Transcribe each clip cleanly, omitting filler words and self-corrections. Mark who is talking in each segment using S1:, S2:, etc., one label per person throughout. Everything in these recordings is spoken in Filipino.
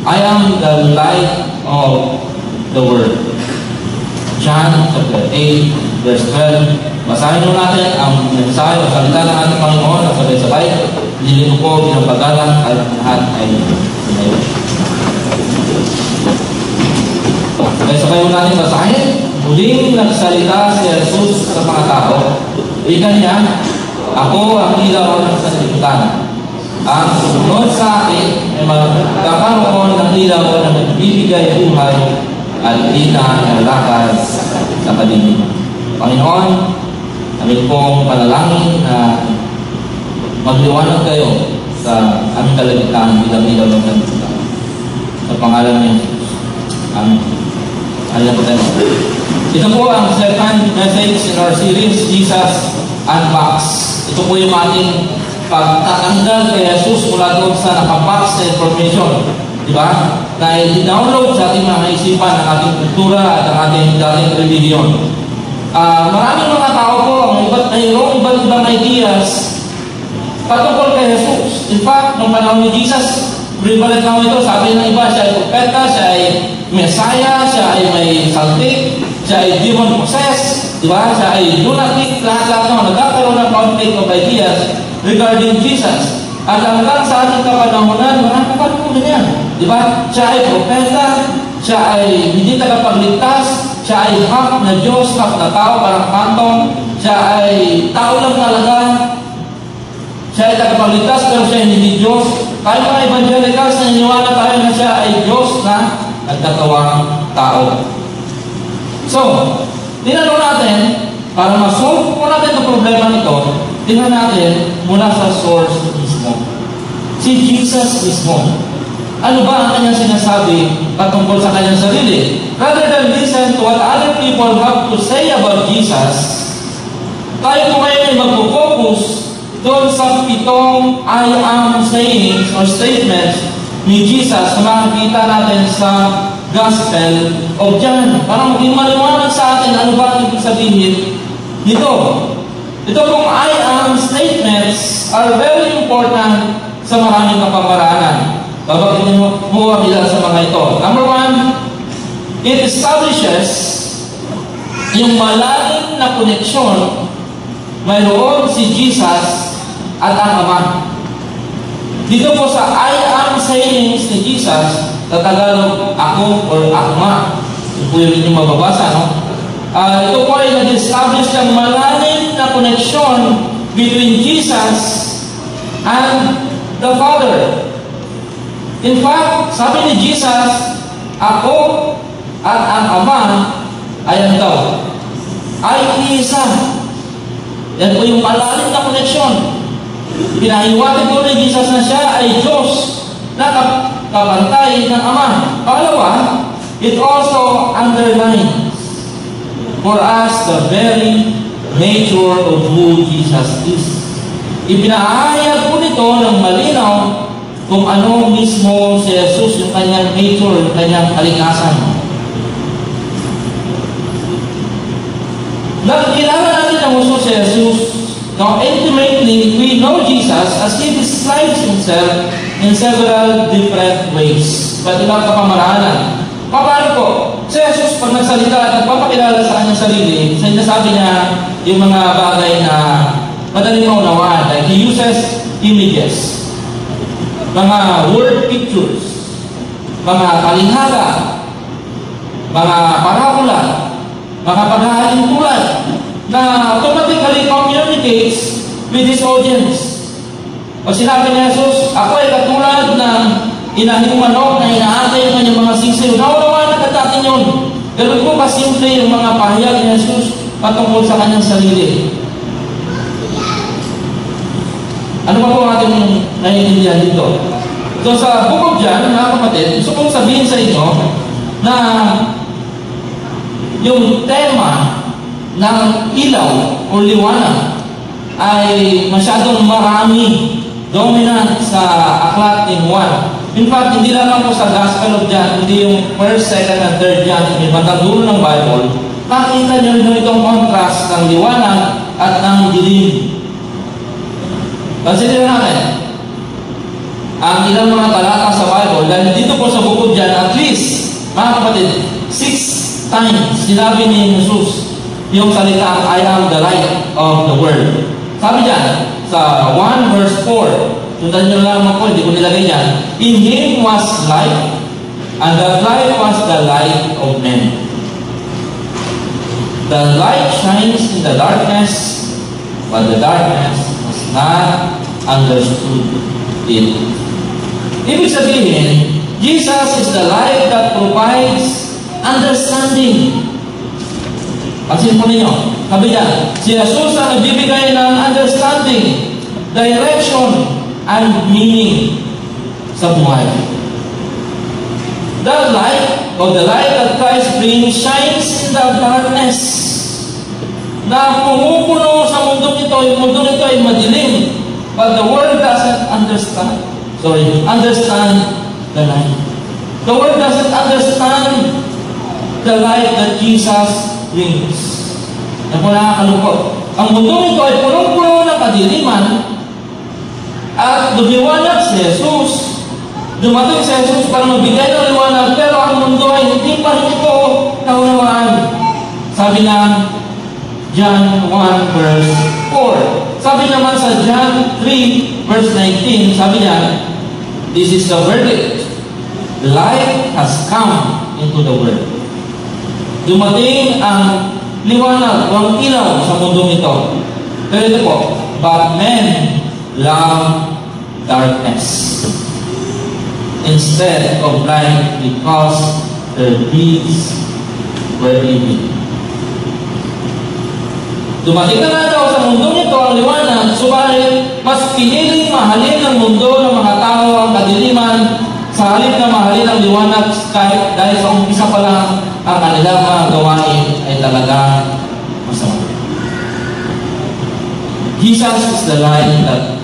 S1: I am the light of the world. John chapter 8, verse 12. Basahin nyo natin ang mensahe o salita ng ating Panginoon na sabay-sabay. Nilino ko bilang pag-alang at lahat ay sinayo. Sabay-sabay mo natin basahin. Muling nagsalita si Jesus sa mga tao. Ika niya, ako ang ilaw ng sanlibutan. Ang sumunod sa akin ay magkakaroon ng ilaw na nagbibigay buhay at di na nalakad sa kadiliman. Panginoon, amin pong panalangin na magliwanag kayo sa aming kalagitnaan bilang ilaw ng sanlibutan. Sa pangalan ni Jesus. Amen. Ayan po tayo. Ito po ang second message in our series, Jesus Unboxed. Ito po yung ating pagtatanggal kay Jesus mula doon sa nakabox na information. Diba? Na i-download sa ating mga isipan, ang ating kultura at ang ating dating religion. Maraming mga tao po ang mayroong iba't ibang ideas patungkol kay Jesus. In fact, nung panahon ni Jesus, balik na ito, sabi ng iba, siya ay propeta, siya ay Messiah, siya ay may saltik, siya ay demon possessed, diba? Siya ay lunatic, lahat-lahat naman. Nagkakaroon ng conflict of ideas regarding Jesus. At hanggang sa ating kapanahonan, marami pa rin po ganyan. Diba? Siya ay propeta, siya ay hindi tagapagligtas, siya ay half na Diyos, half na tao, parang phantom, siya ay tao lang talaga, siya ay tagapagligtas, pero siya ay hindi Diyos. Tayo mga evangelicals, naniniwala tayo na siya ay Diyos na nagkatawang tao. So, tinanong natin, para ma-solve po natin ang problema nito, tingnan natin mula sa source mismo. Si Jesus mismo. Ano ba ang kanyang sinasabi patungkol sa kanyang sarili? Rather than listen to what other people have to say about Jesus, tayo po ngayon ay mag-focus doon sa 7 I am sayings or statements ni Jesus na makikita natin sa Gospel of John. Para maging maliwanag sa atin ano ba ang ibig sabihin nito. Ito pong I am statements are very important sa maraming kapamaraanan. Babagitin mo ang ilan sa mga ito. Number 1, it establishes yung malalim na koneksyon mayroon si Jesus at ang Ama. Dito po sa I am sayings ni Jesus, sa Tagalog, ako or akma. Ito po yung inyong mababasa, no? Ito po ay nag-establish ng malalim na connection between Jesus and the Father. In fact, sabi ni Jesus, ako at ang Ama ay ano daw? Ay isa. Yan po yung malalim na connection. Pinahiwatig po ni Jesus na siya ay Diyos na kapantay ng Ama. Pangalawa, it also underlines for us the very nature of who Jesus is. Ipinahayag po nito ng malinaw kung ano mismo si Jesus, yung kanyang nature, yung kanyang kalikasan. Nakikilala natin ang uso si Jesus. Now, intimately, we know Jesus as He describes Himself in several different ways. Ba't ibang kapamaraanan? Paano po? Si Jesus, pag nagsalita at nagpapakilala sa kanyang sarili, sinasabi niya yung mga bagay na madaling maunawaan. Like, He uses images, mga word pictures, mga talinghaga, mga parabola, mga paghahaling tulad, na automatically communicates with His audience. O sinabi ni Jesus, ako ay katulad ng inahing manok na inaatay yung kanyang mga sisiw. Naunawaan na natin yun. Ganun po kasimple yung mga pahayag ni Jesus patungkol sa kanyang sarili. Ano pa po ang ating naiintindihan dito? So sa Book of John, mga kapatid, gusto kong sabihin sa inyo na yung tema ng ilaw o liwanag ay masyadong marami, dominant sa aklat ni Juan. In fact, hindi lang po sa Gospel of John, hindi yung 1st, 2nd, and 3rd John, yung bandang dulo ng Bible, makita nyo itong contrast ng liwanag at ng dilim. Consider natin, ang ilang mga talata sa Bible, Dahil dito po sa bukod dyan, at least, mga kapatid, 6 times sinabi ni Jesus yung salita, I am the light of the world. Sabi dyan, sa 1 verse 4, sundan nyo lang po, hindi ko nilagay dyan, in Him was light, and that light was the light of men. The light shines in the darkness, but the darkness has not understood it. Ibig sabihin, Jesus is the light that provides understanding. Pansin po ninyo, sabi niya, si Jesus ang nagbibigay ng understanding, direction, and meaning sa buhay. The light, or the light that Christ brings, shines in the darkness. Na pumupuno sa mundong ito, yung mundong ito ay madilim, but the world doesn't understand the light. The world doesn't understand the light that Jesus brings. Yan po nakakalungkot. Ang mundong ito ay punong-puno ng kadiliman at lumiwanag si Jesus. Dumating si Jesus para magbigay ng liwanag, pero ang mundo ay hindi pa ito naunawaan. Sabi na John 1 verse 4. Sabi naman sa John 3 verse 19, sabi niya, this is the verdict. Light has come into the world. Dumating ang liwanag, ang ilaw sa mundong ito. Pero ito po, but men love darkness instead of light because their deeds were evil. Dumating na nga daw sa mundong ito ang liwanag, subalit mas piniling mahalin ng mundo ng mga tao ang kadiliman sa halip na mahalin ang liwanag kahit dahil sa umpisa pa lang ang kanilang mga gawain ay talagang masama. Jesus is the light that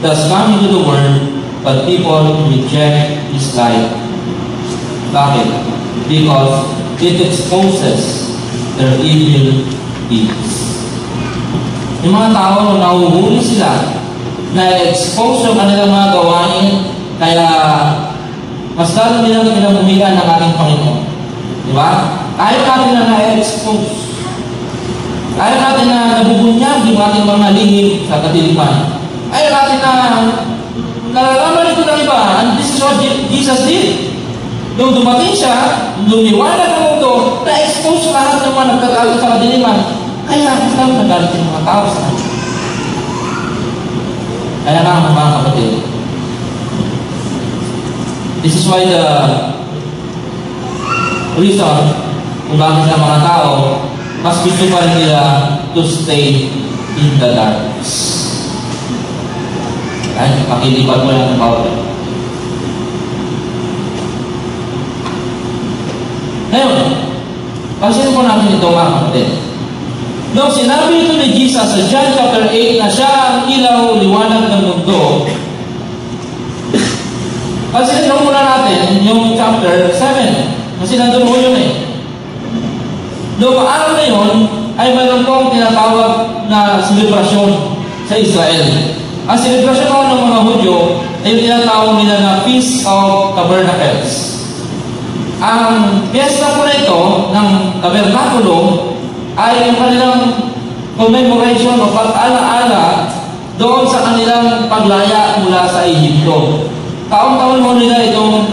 S1: does come into the world, but people reject His light. Bakit? Because it exposes their evil deeds. Yung mga tao, nahuhuli sila na expose yung kanilang mga gawain, kaya mas lalo nilang pinamuhian ng ating Panginoon. Di ba? Ayaw natin na na-expose. Ayaw natin na nabubunyag yung ating mga lihim sa kadiliman. Ayaw natin na nalalaman ito ng iba. And this is what Jesus did. Nung dumating siya, lumiwanag ang mundo, na-expose lahat ng mga nagkatago sa kadiliman. Kaya saan nagalit yung mga tao sa kanya. Kaya nga mga kapatid, this is why the reason kung bakit ang mga tao mas gusto pa rin nila to stay in the darkness. Ay, pakilipat mo lang ng bawal. Ngayon, pansin po natin ito mga kapatid. Nung sinabi ito ni Jesus sa John chapter 8 na siya ang ilaw, liwanag ng mundo, pansin mo muna natin yung chapter 7. Kasi nandun mo yun eh. Noong araw na yun, ay mayroon pong tinatawag na selebrasyon sa Israel. Ang selebrasyon ng mga Hudyo ay yung tinatawag nila na Feast of Tabernacles. Ang piyesta po na ito ng tabernakulo ay yung kanilang commemoration o pag-ala-ala doon sa kanilang paglaya mula sa Egypto. Taon-taon mo nila itong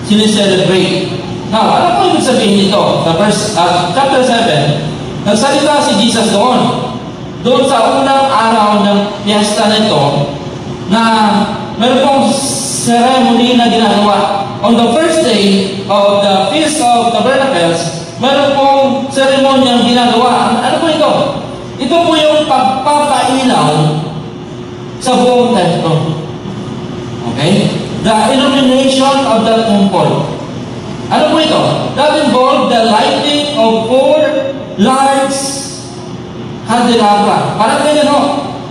S1: sineselebrate. Now, ano po ibig sabihin nito? Sa chapter 7, nagsalita si Jesus doon sa unang araw ng piyesta nito na meron pong ceremony na ginagawa. On the first day of the Feast of Tabernacles, meron pong seremonyang ginagawa. Ano po ito? Ito po yung pagpapailaw sa buong templo. Okay? The illumination of the temple. Ano po ito? That involved the lighting of 4 large candelabra. Parang ganyan o.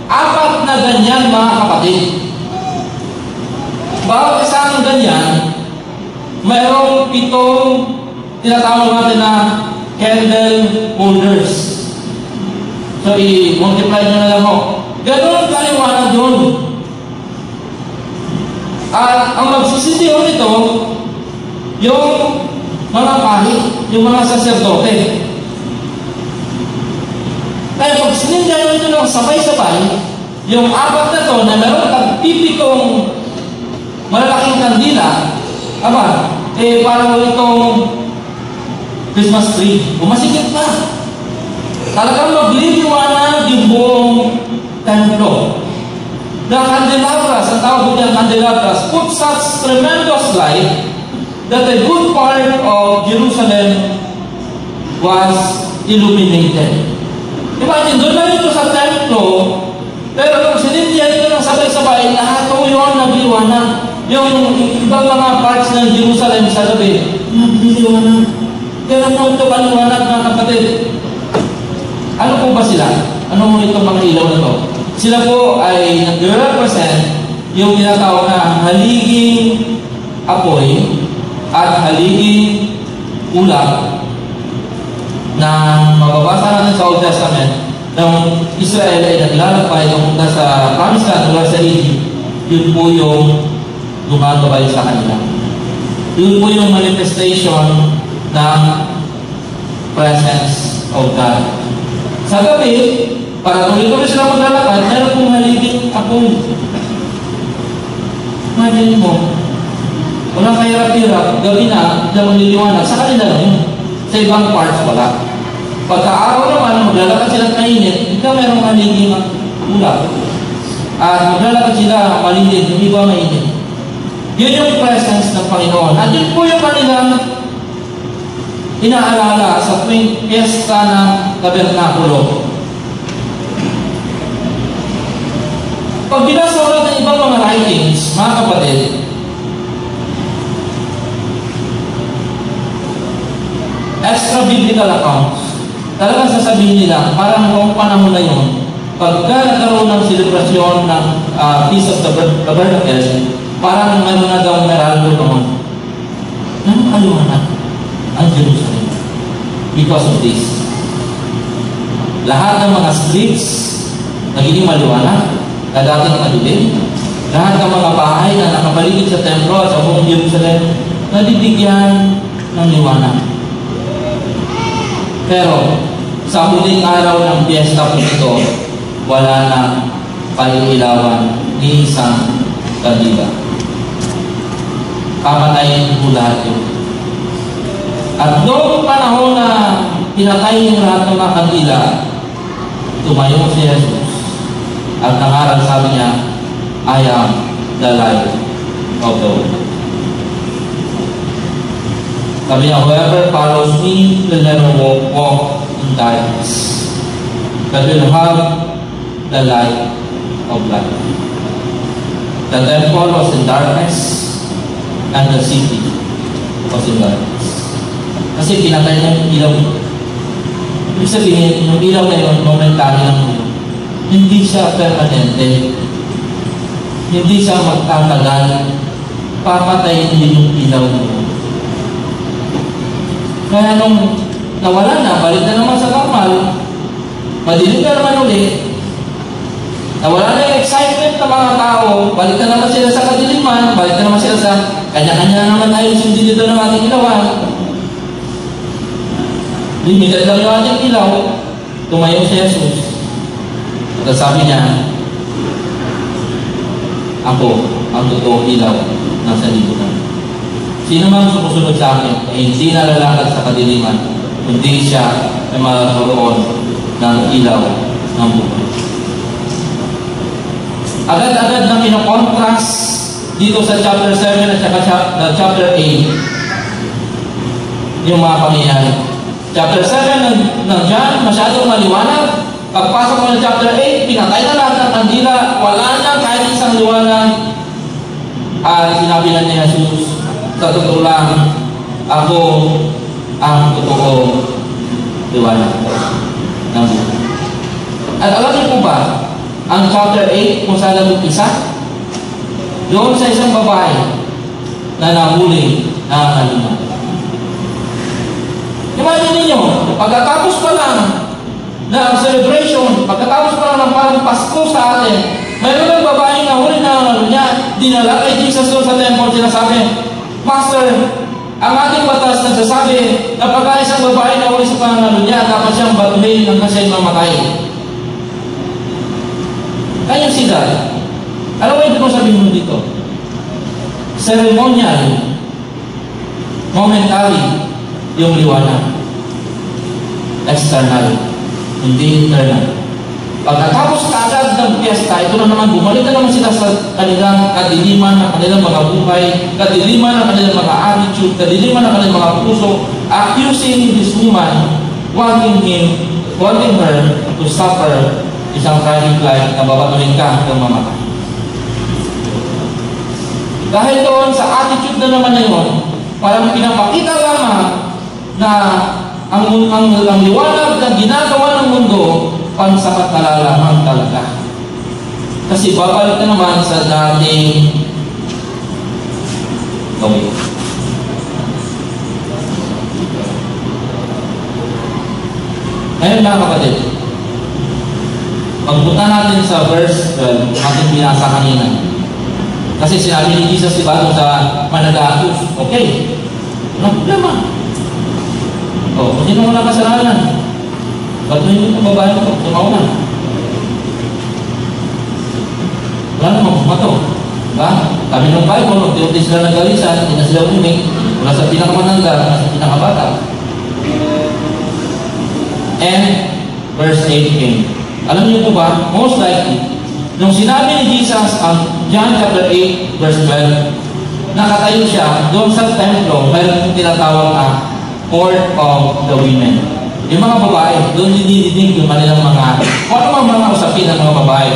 S1: 4 na ganyan mga kapatid. Bawat isang ganyan, mayroong 7 tinatawag natin na candle holders. So, i-multiply nyo na lang ho. Ganun kaliwanag yun. At ang magsisisiyo nito, yung mga kahit, yung mga saserdote. Kaya pag sinindihan nyo ng sabay-sabay, yung apat na to na meron tagpipitong malalaking kandila, parang itong Christmas tree. Masigit pa. Talagang magliliwanag yung buong templo. The candelabras, ang tawag niyang candelabras, put such tremendous light that a good part of Jerusalem was illuminated. Imagine, doon na ito sa templo, pero kung sinindihan ito ng sabay-sabay, lahat ito yun nagliwanag. Yung ibang mga parts ng Jerusalem sa gabi, nagliwanag. Pero kung ito paliwanag, mga kapatid, ano po ba sila? Ano mo itong mga ilaw na ito? Sila po ay nag-represent yung tinatawag na haliging apoy at haliging ulap na mababasa natin sa Old Testament ng Israel ay naglalakbay papunta sa Promised Land mula sa Egypt. Yun po yung gumagabay sa kanila. Yun po yung manifestation ng presence of God. Sa gabi, para tuloy-tuloy sila maglalakad, meron pong haliging apoy. Imagine mo, walang kahirap-hirap, gabi na, na magliliwanag, sa kanila lang yun. Sa ibang parts wala. Pagka-araw naman, maglalakad sila at mainit, ikaw merong haliging ulap. At maglalakad sila malinit, hindi ba mainit? Yun yung presence ng Panginoon. At yun po yung kanilang inaalala sa tuwing piyesta ng tabernakulo. Pag binasa natin ibang mga writings, mga kapatid, extra biblical accounts, talagang sasabihin nila, parang noong panahon na yun, pagka nagkaroon ng selebrasyon ng Feast of Tabernacles, parang meron na daw meraldo noon. Anong kaliwanag ang Jerusalem? Because of this. Lahat ng mga streets nagiging maliwanag, na dating madilim. Lahat ng mga bahay na nakapaligid sa templo at sa buong Jerusalem, nabibigyan ng liwanag. Pero, sa huling araw ng piyesta po ito, wala na palilawan ni isang kandila. Papatayin po lahat yun. At noong panahon na pinatay yung lahat ng mga kandila, tumayo si Jesus. At nangaral, sabi niya, I am the light of the world. Sabi niya, whoever follows me will never walk in darkness, but will have the light of life. The temple was in darkness, and the city was in darkness. Kasi pinatay niya yung ilaw. Ibig sabihin, yung ilaw na yun, momentary lang yun. Hindi siya permanente. Hindi siya magtatagal. Papatayin din yung ilaw mo. Kaya nung nawala na, balik na naman sa normal, madilim na naman ulit, nawala na yung excitement ng mga tao, balik na naman sila sa kadiliman, balik na naman sila sa kanya-kanya naman tayo sundin dito ng ating ilawan. Limited lang yung ating ilaw, tumayo si Jesus. At sabi niya, ako ang totoong ilaw ng sanlibutan. Sino mang sumusunod sa akin ay hindi nalalakad sa kadiliman, kundi siya ay magkaroon ng ilaw ng buhay. Agad-agad na pinokontrast dito sa chapter 7 at saka chapter 8 yung mga pangyayari. Chapter 7 ng John, masyadong maliwanag. Pagpasok mo ng chapter 8, pinatay na lahat ng kandila, wala na kahit isang liwanag. At sinabi na ni Jesus, sa totoo lang, ako ang totoo liwanag ng buhay. At alam niyo po ba, ang chapter 8 kung saan nag-umpisa, doon sa isang babae na nahuli na kanina. Imagine ninyo, pagkatapos pa lang ng celebration, pagkatapos pa lang ng parang Pasko sa atin, Mayroon ng babaeng nahuli na niya, dinala kay Jesus doon sa temple, sinasabi, Master, ang ating batas nagsasabi na pagka isang babae nahuli sa pangangalo niya, dapat siyang batuhin hanggang siya'y mamatay. Kaya sila, alam mo ito sabihin mo dito? Ceremonial, momentary, yung liwanag. External, hindi internal. Pagkatapos kaagad ng piyesta, ito na naman, bumalik na naman sila sa kanilang kadiliman ng kanilang mga buhay, kadiliman ng kanilang mga attitude, kadiliman ng kanilang mga puso, accusing this woman, wanting her to suffer isang tragic life na babatuhin ka hanggang mamatay. Dahil doon sa attitude na naman na yun, parang pinapakita lamang na ang liwanag na ginagawa ng mundo pansapat na lamang talaga. Kasi babalik na naman sa dating gawin. Ngayon mga kapatid, magpunta natin sa verse 12, ating binasa kanina. Kasi sinabi ni Jesus diba sa manag-aakus, okay, walang problema. Kung sino mo na kasalanan, batuhin yung babae mo, tumauna. Wala namang bumato. Diba? Kami ng Bible, magtiunti sila ng galisan, hindi na sila umimik, mula sa pinakamananda, mula sa pinakabata. And verse 8 came. Alam niyo po ba, most likely, nung sinabi ni Jesus ang John chapter 8, verse 12, nakatayo siya doon sa templo, mayroon tinatawag na court of the women. Yung mga babae, doon dinidinig yung kanilang mga, o ano mga usapin ng mga babae.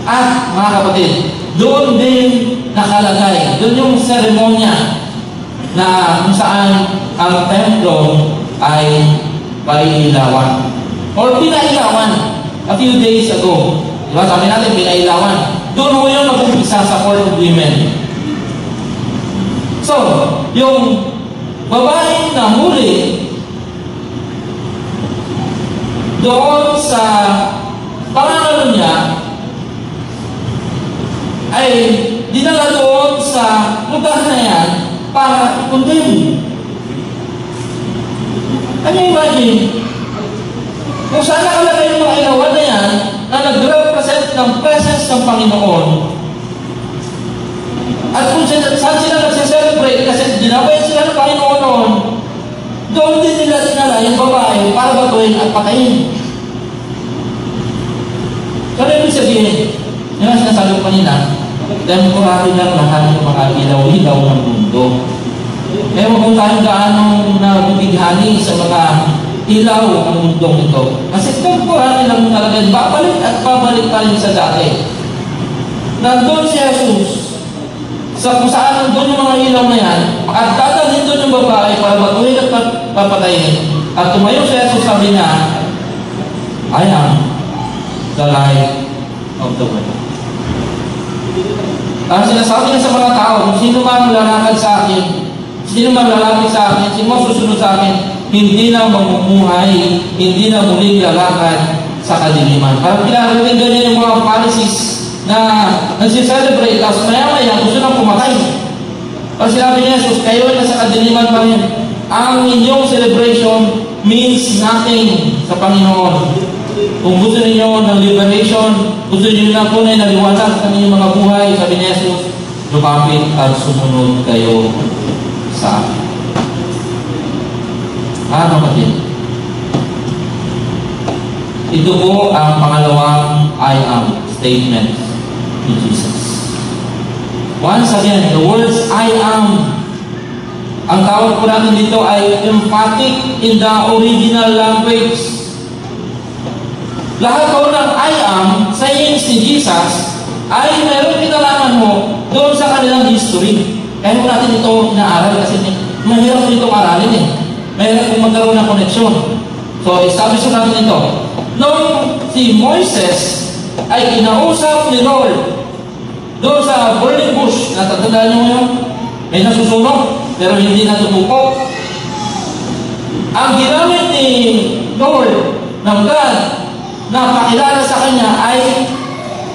S1: At mga kapatid, doon din nakalagay, doon yung seremonya na kung saan ang templo ay pailawan. Or pinailawan. A few days ago, diba sabi natin pinailawan. Doon mo yung nag-umpisa sa court of women. So, yung babae na huli doon sa pangangalo niya ay dinala doon sa lugar na yan para i-condemn. Can you imagine? Kung saan nakalagay yung mga ilawan na yan na nag-represent ng presence ng Panginoon at kung saan sila nagsiselebrate kasi dinabay sila ng Panginoon noon, doon din nila dinala yung babae para batuhin at patayin. So, ano ibig sabihin? Yung sinasabi ko kanina, temporary lang lahat ng mga ilaw-ilaw ng mundo. Kaya huwag kung tayong gaanong nabibighani sa mga ilaw ng mundong ito. Kasi temporary lang talaga, babalik at babalik pa rin sa dati. Nandun si Jesus, sa kung saan nandun yung mga ilaw na yan, at dadalhin doon yung babae para batuhin at papatayin. At tumayo si Jesus, sabi niya, I am the light of the world. Ang sinasabi niya sa mga tao, kung sino man lalakad sa akin, sino man lalapit sa akin, sino man susunod sa akin, hindi na mamumuhay, hindi na muling lalakad sa kadiliman. Parang pinarating ganyan yung mga Pharisees na nagsiselebrate, tapos maya-maya gusto nang pumatay. Pag sinabi ni Jesus, kayo na sa kadiliman pa rin. Ang inyong celebration means nothing sa Panginoon. Kung gusto niyo ng liberation, gusto niyo na tunay na liwanag sa inyong mga buhay, sabi ni Jesus, lumapit at sumunod kayo sa akin. Kapatid, ito po ang pangalawang I am statement ni Jesus. Once again, the words I am, ang tawag po natin dito ay emphatic in the original language. Lahat po ng I am, sayings ni Jesus, ay mayroon kinalaman mo doon sa kanilang history. Kaya po natin ito inaaral kasi mahirap ito aralin eh. Mahirap kung magkaroon ng koneksyon. So, establish natin ito. Nung si Moises ay kinausap ni Lord doon sa burning bush, natatandaan niyo ngayon, may nasusunog, pero hindi natutupo. Ang ginamit ni Lord ng God na pakilala sa kanya ay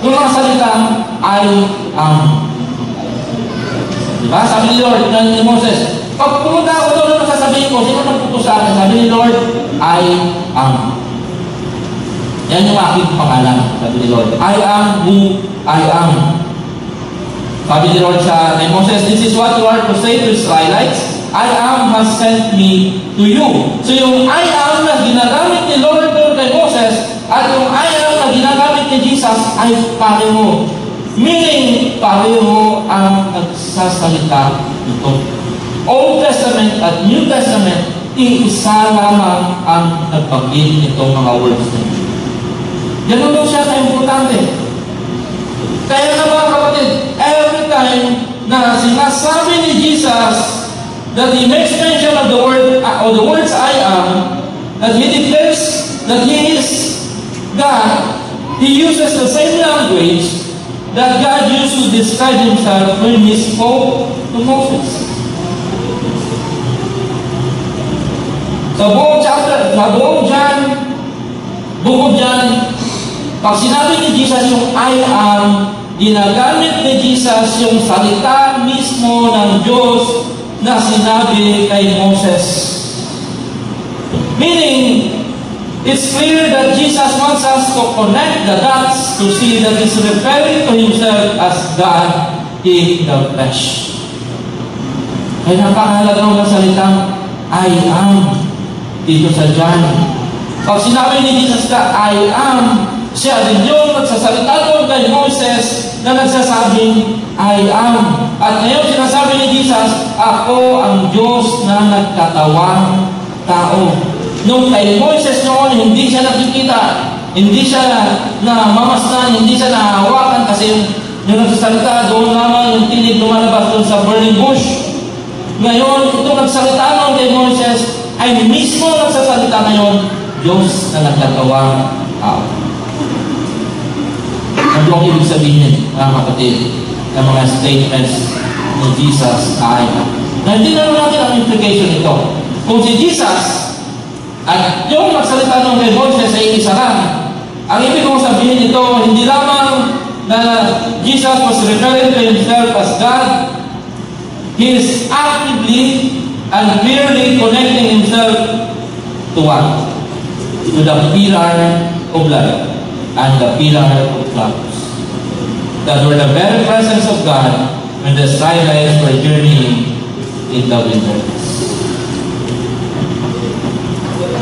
S1: Yung mga salitang, I am. Diba? Sabi ni Lord, ni Moses, pag pumunta ako doon, ano sasabihin ko? Sino nagputo sa akin? Sabi ni Lord, I am. Yan yung aking pangalan, sabi ni Lord. I am who I am. Sabi ni Lord kay Moses, this is what you are to say to Israelites. I am has sent me to you. So yung I am na ginagamit ni Lord doon kay Moses at yung I am na ginagamit ni Jesus ay pareho. Meaning, pareho ang nagsasalita ito. Old Testament at New Testament, iisa lamang ang nagpagin nitong mga words na ito. Ganun daw siya ka-importante. Kaya na mga kapatid, every time na sinasabi ni Jesus that He makes mention of the word, or the words I am, that He declares that He is God, He uses the same language that God used to describe Himself when He spoke to Moses. Sa buong chapter, sa buong John, bukod dyan, pag sinabi ni Jesus yung I am, ginagamit ni Jesus yung salita mismo ng Diyos na sinabi kay Moses. Meaning, it's clear that Jesus wants us to connect the dots to see that He's referring to Himself as God in the flesh. Kaya napakahalaga ng salitang I am dito sa John. Pag sinabi ni Jesus na I am, siya din yung nagsasalita doon kay Moses na nagsasabing I am. At ngayon sinasabi ni Jesus, ako ang Diyos na nagkatawang tao. Nung kay Moses noon, hindi siya nakikita, hindi siya namamasdan, hindi siya nahawakan kasi yung nagsasalita doon naman yung tinig lumalabas doon sa burning bush. Ngayon, itong nagsalita noon kay Moses ay mismo nagsasalita ngayon, Diyos na nagkatawang tao. Ano ang ibig sabihin, mga kapatid, ng mga statements ni Jesus ay na hindi na natin ang implication nito. Kung si Jesus at yung magsalita ng kay Moses ay isa lang, ang ibig kong sabihin nito, hindi lamang na Jesus was referring to Himself as God, He is actively and clearly connecting Himself to what? To the pillar of life and the pillar of clouds that were the very presence of God when the Israelites were journeying in the wilderness.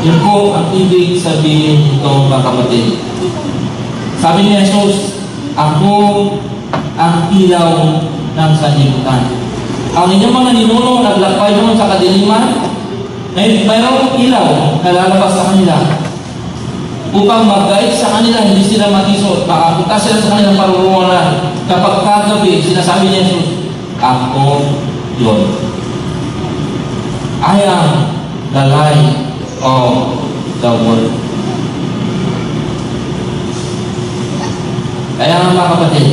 S1: Yun po ang ibig sabihin nito, mga kapatid. Sabi ni Jesus, ako ang ilaw ng sanlibutan. Ang inyong mga ninuno naglakbay naman sa kadiliman, mayroong ilaw na lalabas sa kanila upang mag-guide sa kanila, hindi sila matisot, makapunta sila sa kanilang parurungan. Kapag kagabi, sinasabi ni Jesus, ako yun. I am the light of the world. Kaya mga kapatid,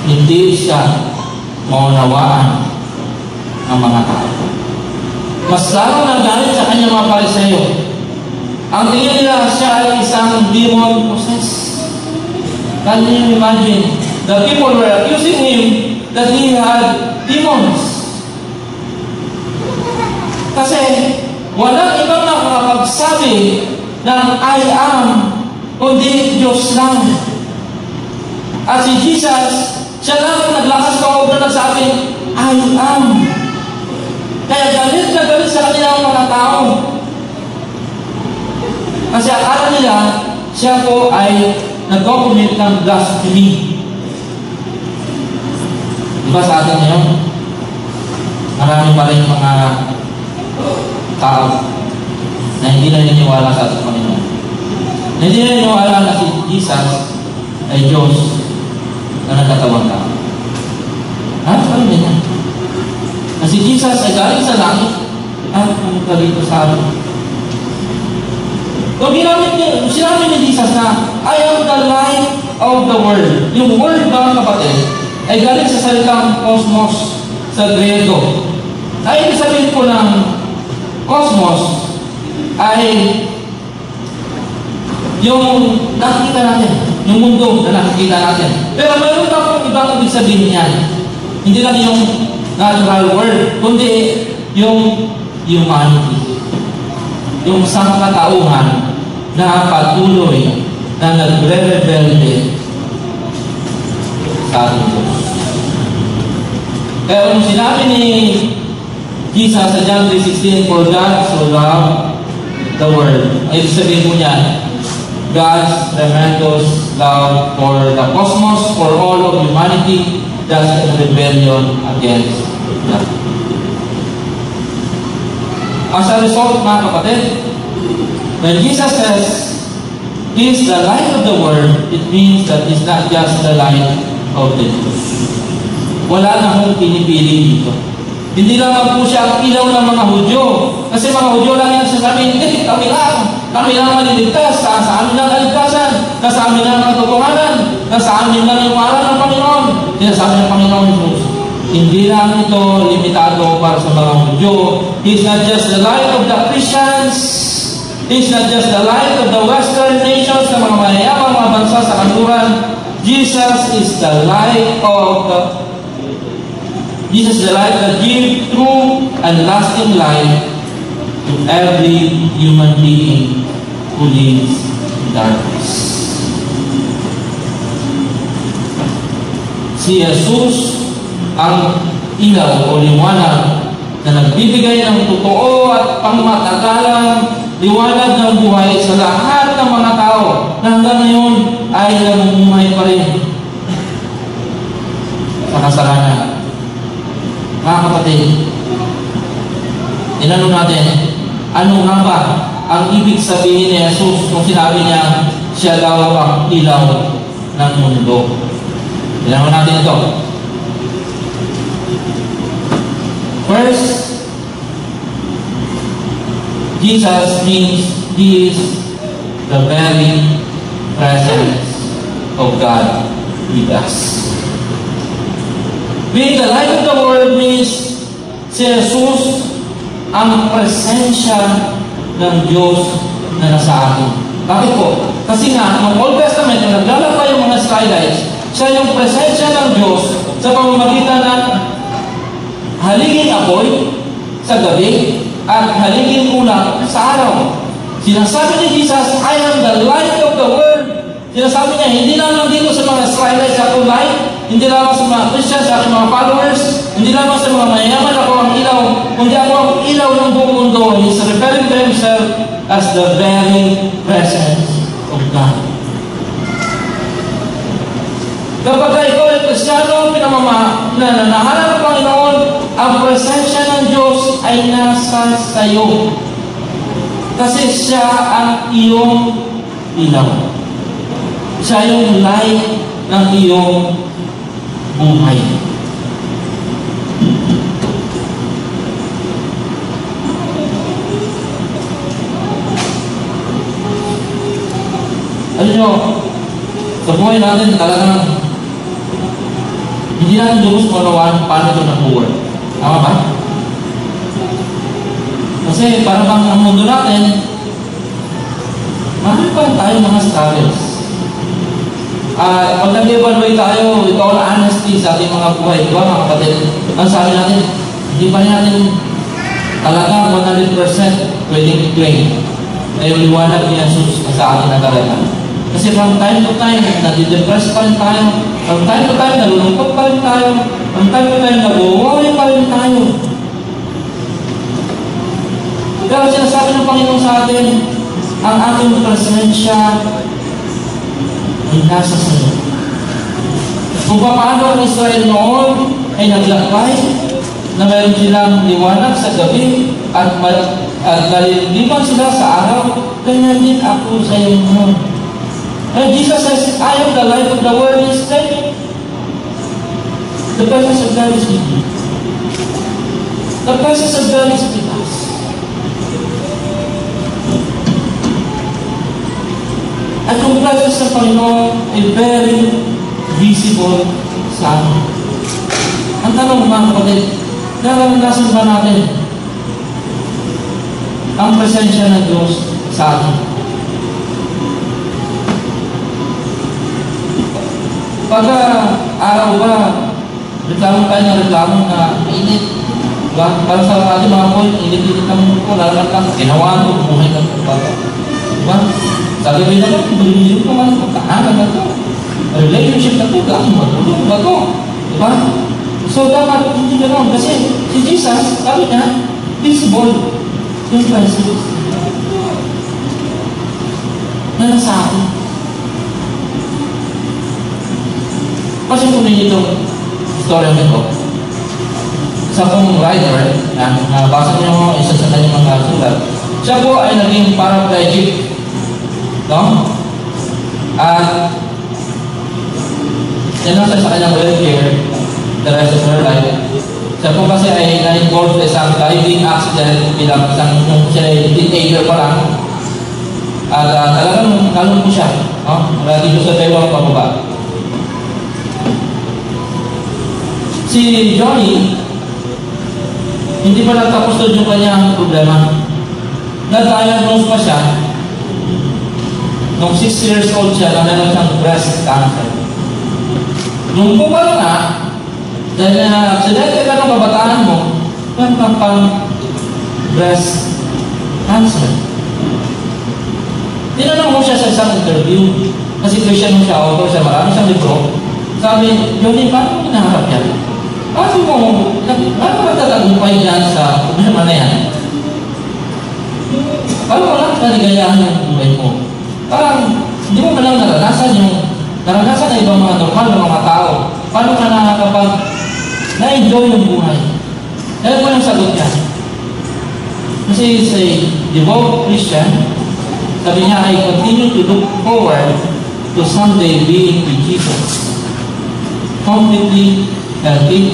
S1: hindi siya maunawaan ng mga tao. Mas lalo na galit sa kanyang mga Pariseo. Ang tingin nila siya ay isang demon possessed. Can you imagine? The people were accusing him that he had demons. Kasi walang ibang nakakapagsabi ng I am, kundi Diyos lang. At si Jesus, siya lang ang naglakas ng obra na sabi, I am. Kaya galit na galit sa kanila ang mga tao. Kasi akala nila, siya po ay nag-commit ng blasphemy. Diba sa atin ngayon? Marami pa rin mga tao na hindi na niniwala sa ating Panginoon. Hindi na niniwala na si Jesus ay Diyos na nagkatawang tao. Parang ganyan. Na si Jesus ay galing sa langit at pumunta dito sa atin. Kung sinabi ni Jesus na I am the light of the world. Yung word, mga kapatid, ay galing sa salitang cosmos sa Griego. Ay ibig sabihin po ng cosmos ay yung nakikita natin. yung mundo na nakikita natin. Pero mayroon pa kung ibang ibig sabihin niyan. Hindi lang yung natural world, kundi yung humanity. Yung sangkatauhan na patuloy na nagre-rebelde sa ating Diyos. Kaya kung sinabi ni Jesus sa John 3:16, "For God so loved the world," ay sabihin mo niyan, God's tremendous love for the cosmos, for all of humanity, that's in rebellion against God. As a result, mga kapatid, when Jesus says, He is the light of the world, it means that He's not just the light of the Jews. Wala na akong pinipili dito. Hindi naman po siya ang ilaw ng mga Hudyo. Kasi mga Hudyo lang yan sasabihin, hindi, kami lang maliligtas, sa amin lang kaligtasan, sa amin lang katotohanan, sa amin lang yung aral ng Panginoon. Sinasabi ng Panginoon Jesus, hindi lang ito limitado para sa mga Hudyo. He's not just the light of the Christians. He's not just the light of the Western nations, ng mga mayayamang mga bansa sa kanluran. Jesus is the light Jesus is the light that gives true and lasting life to every human being who lives in darkness. Si Jesus ang ilaw o liwanag na nagbibigay ng totoo at pangmatagalang liwanag ng buhay sa lahat ng mga tao na hanggang ngayon ay namumuhay pa rin sa kasalanan. Mga kapatid, tinanong natin, ano nga ba ang ibig sabihin ni Jesus kung sinabi niya, siya daw ang ilaw ng mundo? Tinanong natin ito. First, Jesus means He is the very presence of God with us. Being the light of the world means si Jesus ang presensya ng Diyos na nasa atin. Bakit po? Kasi nga, ng Old Testament, yung naglalakay yung mga skylights, siya yung presensya ng Diyos sa pamamagitan ng haliging apoy sa gabi at haliging ulap sa araw. Sinasabi ni Jesus, I am the light of the world. Sinasabi niya, hindi lang dito sa mga skylights ako light, hindi lang sa mga Christians, sa aking mga followers, hindi lang sa mga mayayaman ako ang ilaw, kundi ako ang ilaw ng buong mundo. He's referring to Himself as the very presence of God. Kapag ikaw ay Kristiyano, pinananahanan ng Panginoon, ang presensya ng Diyos ay nasa sayo. Kasi siya ang iyong ilaw. Siya yung light ng iyong buhay. Alam nyo, sa buhay natin talagang hindi natin lubos maunawaan paano ito nag-work. Tama ba? Kasi parang ang mundo natin, marami pa tayo mga struggles. Pag nag-evaluate tayo with all honesty sa ating mga buhay, di ba mga kapatid? Ang sabi natin, hindi pa natin talaga 100% pwedeng i-claim na yung liwanag ni Jesus sa ating nagalala. Kasi from time to time, nadidepress pa rin tayo. From time to time, nalulungkot pa rin tayo. From time to time, nag-worry pa rin tayo. Pero sinasabi ng Panginoon sa atin, ang ating presensya ay nasa sayo. Kung paano ang Israel noon ay naglakbay, na mayroon silang liwanag sa gabi at nalilipan sila sa araw, kanya din ako sa iyo noon. And Jesus says, I am the light of the world. He's saying, the presence of God is with you. The presence of God is with us. At yung presence ng Panginoon ay very visible sa atin. Ang tanong mga kapatid, naranasan ba natin ang presensya ng Diyos sa atin? Pagka araw ba, reklamo tayo ng reklamo na mainit. Diba? Para sa ating mga boy, init-init ang mundo ko, lalaman lang, ginawa ko, bumuhay ng pagbaga. Diba? Sa gabi naman, bilib-bilib ko man, magkaanan na ito. Relationship na ito, gano'n matulog ba ito? Diba? So, dapat hindi gano'n. Kasi si Jesus, sabi niya, visible yung presence. Na nasa akin. Kasi kung ninyo itong story nito, isa pong writer, nabasa niyo isa sa kanyang mga sulat, siya po ay naging paraplegic. No? At yan lang sa kanyang welfare the rest of her life. Siya po kasi ay na-involved sa isang diving accident bilang isang nung siya ay teenager pa lang. At talagang nalun po siya. No? Dito sa Taiwan pababa. Si Johnny, hindi pa nagtapos doon yung kanyang problema. Na-diagnose pa siya nung 6 years old siya na meron siyang breast cancer. Nung po pala na, dahil na aksidente ka ng kabataan mo, meron ka pang breast cancer. Tinanong mo siya sa isang interview, kasi Christian mo siya, author siya, marami siyang libro. Sabi, Johnny, paano mo hinaharap yan? Paano ba tatagumpay yan sa problema na yan? Paano mo lang kaligayahan yung buhay mo? Parang, hindi mo malang naranasan ng ibang mga normal na mga tao. Paano ka nakakapag na-enjoy yung buhay? Dahil mo yung sagot niya. Kasi sa devout Christian, sabi niya, I continue to look forward to someday being with Jesus. Completely healthy,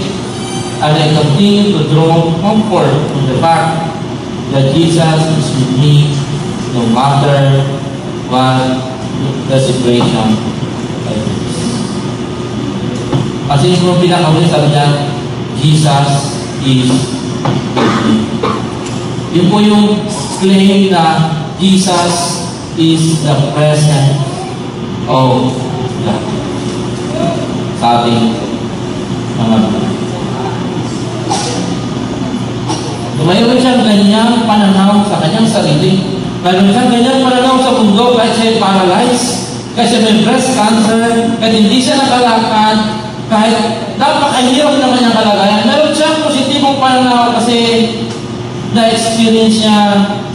S1: and I continue to draw comfort from the fact that Jesus is with me no matter what the situation is. Kasi yung pinakahuli sabi niya, Jesus is with me. Yun po yung claim na Jesus is the presence of God sa ating mga buhay. So, mayroon siyang ganyang pananaw sa kanyang sarili. Mayroon siyang ganyang pananaw sa mundo kahit siya paralyzed, kahit siya may breast cancer, kahit hindi siya nakalakad, kahit napakahirap naman niyang kalagayan. Mayroon siyang positibong pananaw kasi na-experience niya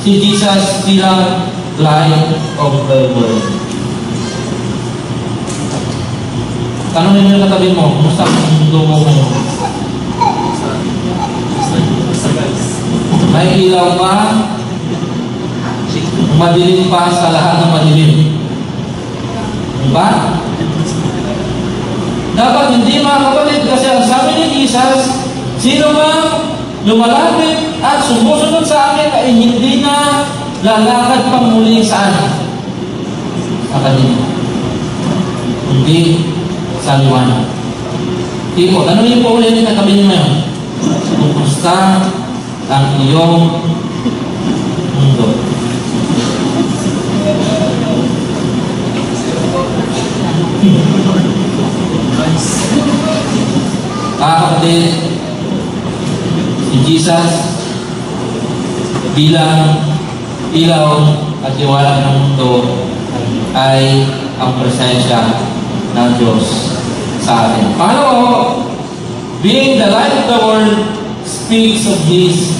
S1: si Jesus bilang light of the world. Tanongin mo yung katabi mo, kumusta ang mundo mo ngayon? May ilaw pa, madilim pa sa lahat ng madilim. Diba? Dapat hindi mga kapatid, kasi ang sabi ni Jesus, sino mang lumalapit at sumusunod sa akin ay hindi na lalakad pang muli saan? Sa kanina. Hindi sa liwanag. Tipo, tanongin po ulit yung katabi niyo ngayon. Kumusta ang iyong mundo? Kapatid, si Jesus bilang ilaw at liwanag ng mundo ay ang presensya ng Diyos sa atin. Pangalawa, being the light of the world speaks of His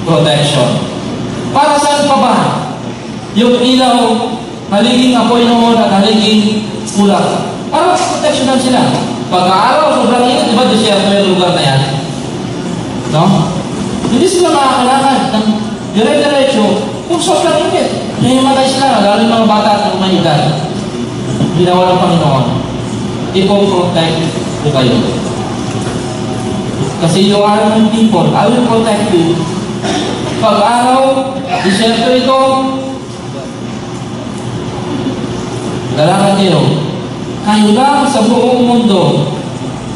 S1: protection. Para saan pa ba yung ilaw, haliging apoy noon at haliging ulap? Para proteksyonan sila. Pag-aaraw, sobrang init, di ba desierto yung lugar na yan? No? Hindi sila makakalakad ng dire-diretso kung sobrang init. Nahimatay sila, lalo yung mga bata at mga edad. Ginawa ng Panginoon. Ipo-protect ko kayo. Kasi you are my people. I will protect you. Pag-araw, disyerto ito, lalakad kayo. Kayo lang sa buong mundo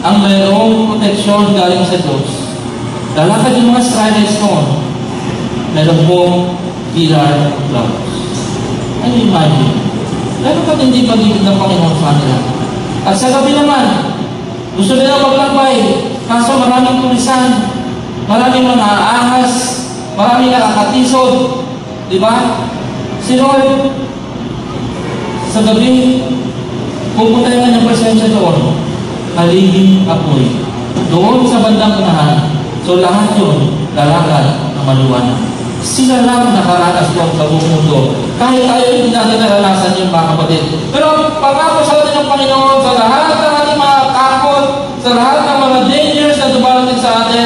S1: ang mayroong proteksyon galing sa Diyos. Lalakad yung mga Israelites noon. Meron pong pillar of clouds. Ano imagine? Meron pa hindi pag-ibig ng Panginoon sa kanila. At sa gabi naman, gusto nila maglakbay, kaso maraming tulisan, maraming mga ahas, maraming nakakatisod. Diba? Si Lord, sa gabi, pupunta yung kanyang presensya doon. Haliging apoy. Doon sa bandang unahan. So lahat yun, lalakad na maluwanan. Sila lang nakaranas doon sa buong mundo. Kahit tayo hindi natin naranasan yung mga kapatid. Pero pangako sa atin ng Panginoon sa lahat ng ating mga takot, sa lahat ng mga dangers na dumarating sa atin,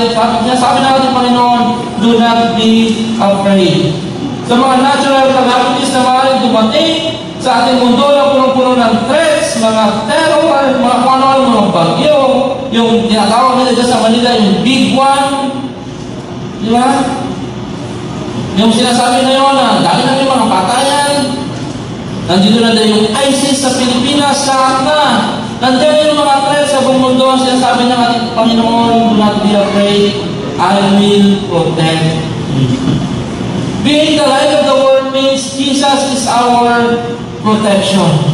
S1: sabi na ating Panginoon, do not be afraid. Sa mga natural calamities na maaaring dumating sa ating mundo na punong-puno ng threats, mga terror, mga kung mga bagyo, yung tinatawag nila dyan sa Manila, yung big one, di ba? Yung sinasabi na yun, na dami namin mga patayan, nandito na din yung ISIS sa Pilipinas, lahat na. Nandiyan yung mga threats sa buong mundo, ang sinasabi ng ating Panginoon, do not be afraid, I will protect you. Being the light of the world means Jesus is our protection.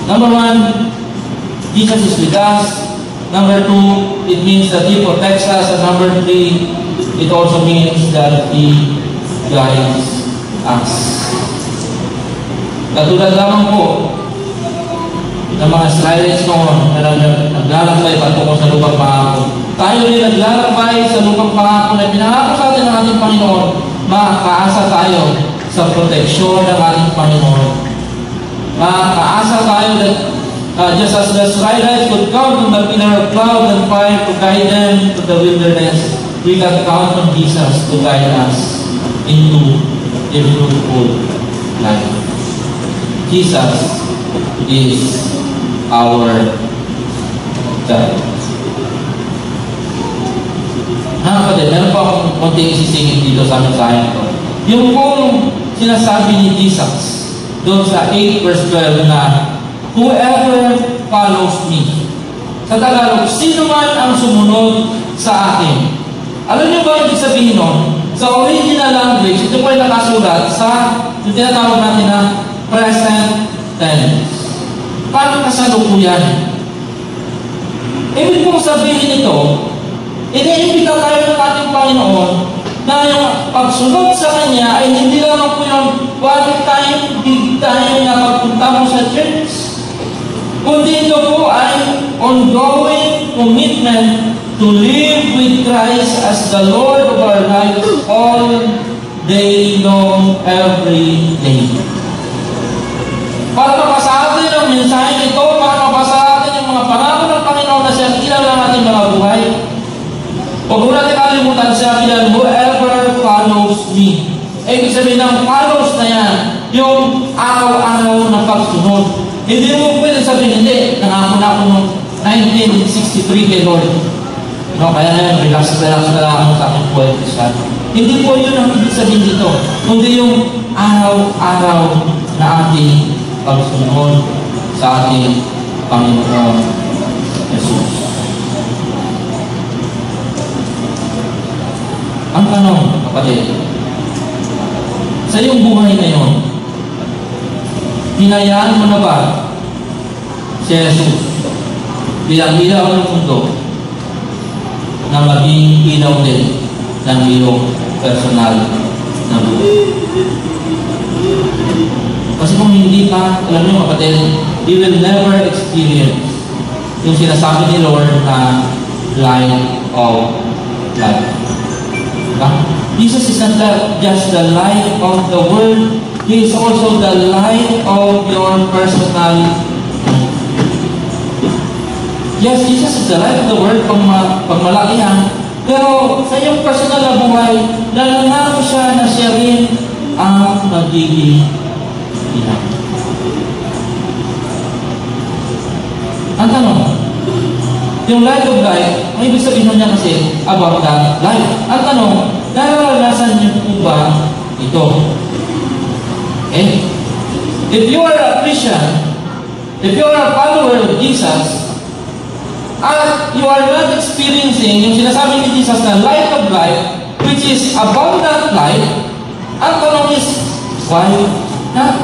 S1: Number one, Jesus is with us. Number two, it means that He protects us. And number three, it also means that He guides us. Katulad lamang po ng mga Israelites noon na naglalakbay patungo sa lupang pangako. Tayo rin naglalakbay sa lupang pangako na pinangako sa atin ng ating Panginoon. Makakaasa tayo sa proteksyon ng ating Panginoon. Makakaasa tayo that just as the Israelites could count on the pillar of cloud and fire to guide them to the wilderness, we can count on Jesus to guide us into a fruitful life. Jesus is our God. Kapatid, meron pa akong konting isisingin dito sa amin sa akin ko. Yung kung sinasabi ni Jesus doon sa 8 verse 12 na whoever follows me. Sa Tagalog, sino man ang sumunod sa akin. Alam niyo ba ibig sabihin nun? Sa original language, ito po ay nakasulat sa yung tinatawag natin na present tense. Paano kasalukuyan? Ibig pong sabihin ito, iniimbita tayo ng ating Panginoon na yung pagsunod sa Kanya ay hindi lamang po yung one time, big time na pagpunta mo sa church. Kundi ito po ay ongoing commitment to live with Christ as the Lord of our lives all day long, every day. Para mapasa atin ang mensahe nito, para mapasa atin yung mga pangako ng Panginoon na siya ilang ng ating mga buhay. Huwag mo natin kalimutan siya bilang whoever follows me. Ibig sabihin ng follows na yan, yung araw-araw na pagsunod. Hindi mo pwede sabihin, hindi, nangako na ako noong 1963 kay Lord. No, kaya na yun, relax na lang ako sa aking buhay Christian. Hindi po yun ang ibig sabihin dito. Kundi yung araw-araw na ating pagsunod sa ating Panginoon Jesus. Ang tanong, kapatid, sa iyong buhay ngayon, hinayaan mo na ba si Jesus bilang ilaw ng mundo na maging ilaw din ng iyong personal na buhay? Kasi kung hindi pa, alam niyo kapatid, you will never experience yung sinasabi ni Lord na light of life. Diba? Jesus is not just the light of the world, He is also the light of your personal life. Yes, Jesus is the light of the world pag malaki yan. Pero sa iyong personal na buhay, lalangako siya na siya rin ang magiging ilaw. Ang tanong, yung light of life, ang ibig sabihin niya kasi about that life. Ang tanong, nararanasan niyo po ba ito? Okay? If you are a Christian, if you are a follower of Jesus, at you are not experiencing yung sinasabi ni Jesus na light of life, which is abundant life, Ang tanong is, why not?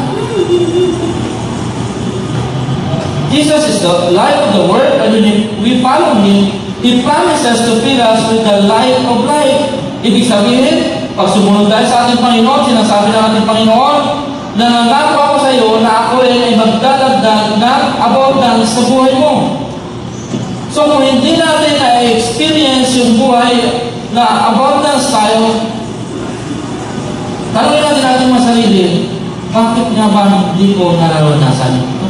S1: Jesus is the light of the world, and when we follow Him, He promises to fill us with the light of life. Ibig sabihin, pag sumunod tayo sa ating Panginoon, sinasabi ng ating Panginoon, nangangako ako sa iyo na ako ay magdadagdag ng abundance sa buhay mo. So kung hindi natin na-experience yung buhay na abundance tayo, tanongin natin natin mga sarili, bakit nga ba hindi ko nararanasan ito?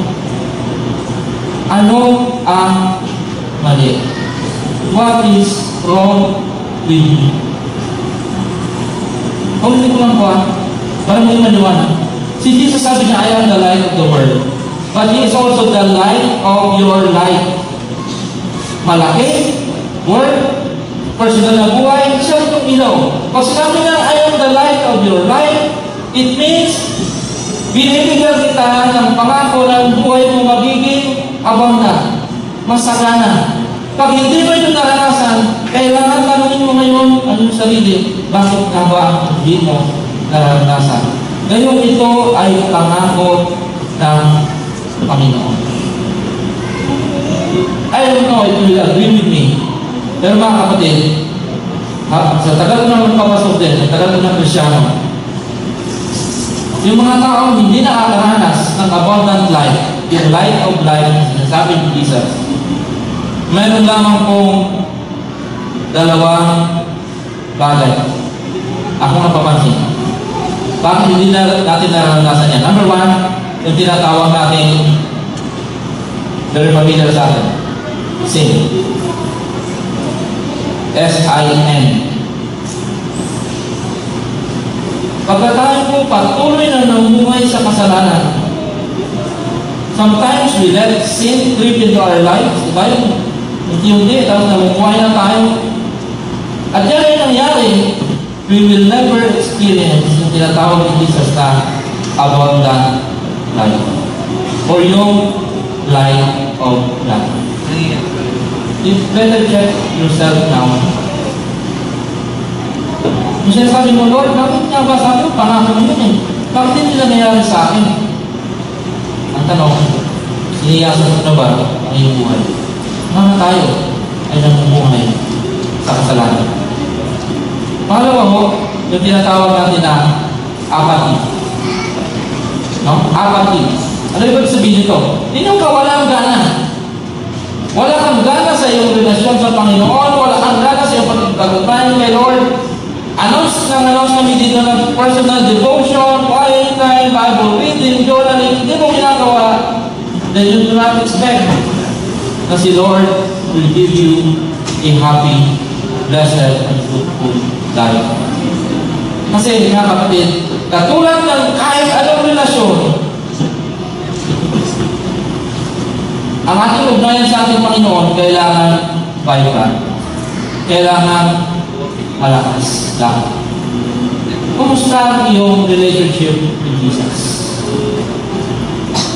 S1: Ano ang mali? What is wrong with me? Kung hindi ko lang po, parang may maliwanag. Si Jesus sabi niya, I am the light of the world. But He is also the light of your life. Malaki, word, personal na buhay, siya itong ilaw. Pag sinabi niya, I am the light of your life, it means, binibigyan kita ng pangako ng buhay mo magiging abundant, masagana. Pag hindi mo ito naranasan, kailangan tanongin mo ngayon ang iyong sarili, bakit nga ba hindi mo naranasan? Ngayon ito ay pangako ng Panginoon. I don't know if you will agree with me. Pero mga kapatid, sa tagal ko na magpapasok din, sa tagal ko na Kristyano, yung mga taong hindi nakakaranas ng abundant life, yung light of life na sinasabi ni Jesus, meron lamang pong dalawang bagay. Ako napapansin. Bakit hindi natin naranasan yan? Number one, yung tinatawag natin very familiar sa atin. Sin. S-I-N. Pagka tayo po patuloy na namuhay sa kasalanan, sometimes we let sin creep into our lives. Diba yung hindi, tapos namumuhay na tayo. At yan ay nangyari, we will never experience yung tinatawag ni Jesus na abundant life. Or yung light of life. You better check yourself now. Kung sinasabi mo, Lord, bakit nga ba sabi mo, pangako mo yun eh. Bakit hindi nangyayari sa akin? Ang tanong, siniyasan mo na ba ang iyong buhay? Mga tayo ay namumuhay sa kasalanan. Pangalawa mo, yung tinatawag natin na apathy. No? Apathy. Ano ibig sabihin nito? Hindi ka walang gana. Wala kang gana sa iyong relasyon sa Panginoon. Wala kang gana sa iyong pagkakatayin kay Lord. Announce kami dito ng personal devotion, quiet time, Bible reading, journaling. Hindi mo ginagawa. Then you do not expect na si Lord will give you a happy, blessed, and fruitful life. Kasi mga kapatid, katulad ng kahit anong relasyon, ang ating ugnayan sa ating Panginoon kailangan vibrant. Kailangan malakas lang. Kumusta ang iyong relationship with Jesus?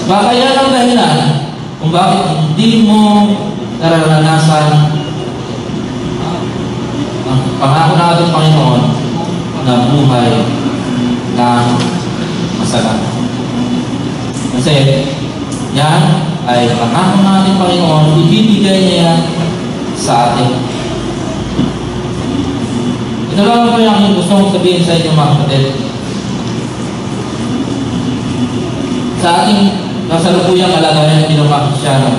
S1: Baka yan ang dahilan kung bakit hindi mo nararanasan ang pangako ng ating Panginoon na buhay na masagana. Kasi yan ay pangako ng ating Panginoon, ibibigay niya sa atin. Ito lang po yung gusto kong sabihin sa inyo mga kapatid. Sa ating kasalukuyang kalagayan bilang mga Kristyano,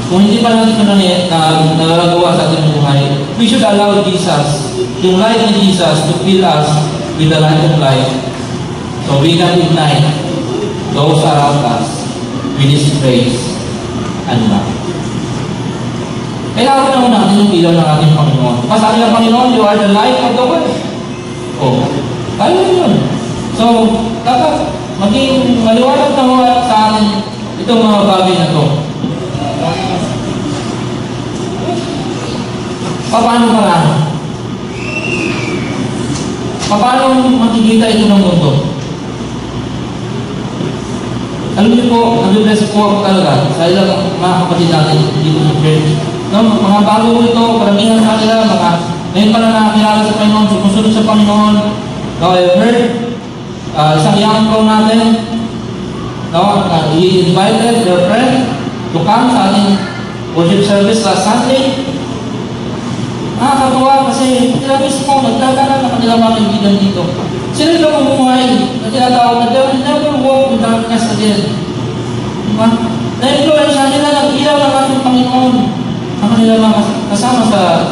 S1: kung hindi pa natin nagagawa sa ating buhay, we should allow Jesus, yung light ni Jesus, to fill us with the light of life. So we can ignite those around us with His praise and love. Kailangan naman natin yung ilaw ng ating Panginoon. Masabi ng Panginoon, you are the light of the world. Oh, tayo yun. So, dapat maging maliwanag na sa atin itong mga bagay na ito. Paano marami? Paano makikita ito ng mundo? Alam niyo po, nabibless po ako talaga sa ilang mga kapatid natin dito sa church. No, mga bago ito, karamihan sa kanila, ngayon pa lang nakakilala sa Panginoon, sumusunod sa Panginoon, No, I heard isang young pro natin, no, he invited their friend to come sa ating worship service last Sunday. Nakakatuwa kasi sila mismo nagdadala ng kanilang mga kaibigan dito. Sila yung mamumuhay na tinatawag na they will never walk in darkness again. Diba? Na-influensya nila ng ilaw ng ating Panginoon ang kanilang mga kasama sa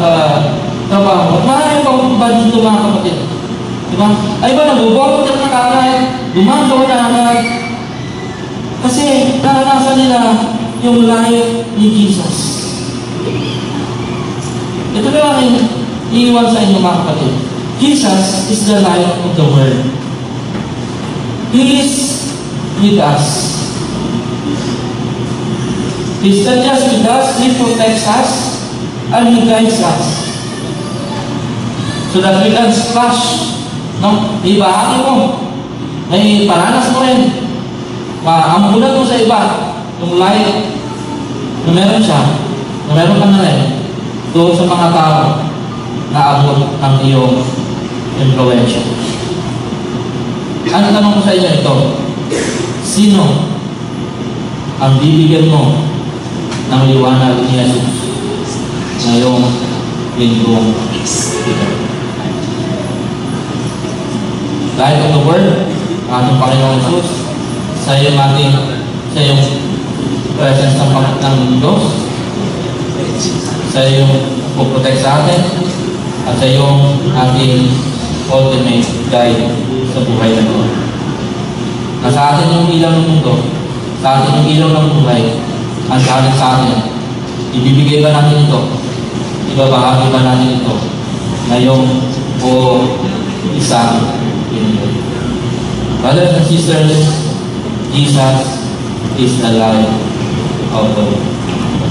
S1: trabaho. At marami pang iba dito mga kapatid. Diba? Ay ba, nag-volunteer na kagad, gumagawa na agad. Kasi naranasan nila yung life ni Jesus. Ito na lang iiwan sa inyo mga kapatid. Jesus is the light of the world. He is with us. He's not just with us, He protects us, and He guides us. So that we can splash. No? Ibahagi mo. May paranas mo rin. Maambulan mo sa iba. Yung light na meron siya, na meron ka na rin, doon sa mga tao na abot ng iyong influensya. Ang tanong ko sa inyo ito, sino ang bibigyan mo ng liwanag ni Jesus ngayong linggong ito? Light of the world, ating Panginoon Jesus, sa iyong presence ng Diyos, sa iyong puprotect sa atin, at sa iyong ating ultimate guide sa buhay na ito. Nasa atin yung ilaw ng mundo, sa atin yung ilaw ng buhay, ang galing sa atin. Ibibigay ba natin ito? Ibabahagi ba natin ito? Ngayong o isang mundo. Brothers and sisters, Jesus is the light of the world.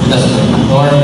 S1: Let us pray. Lord,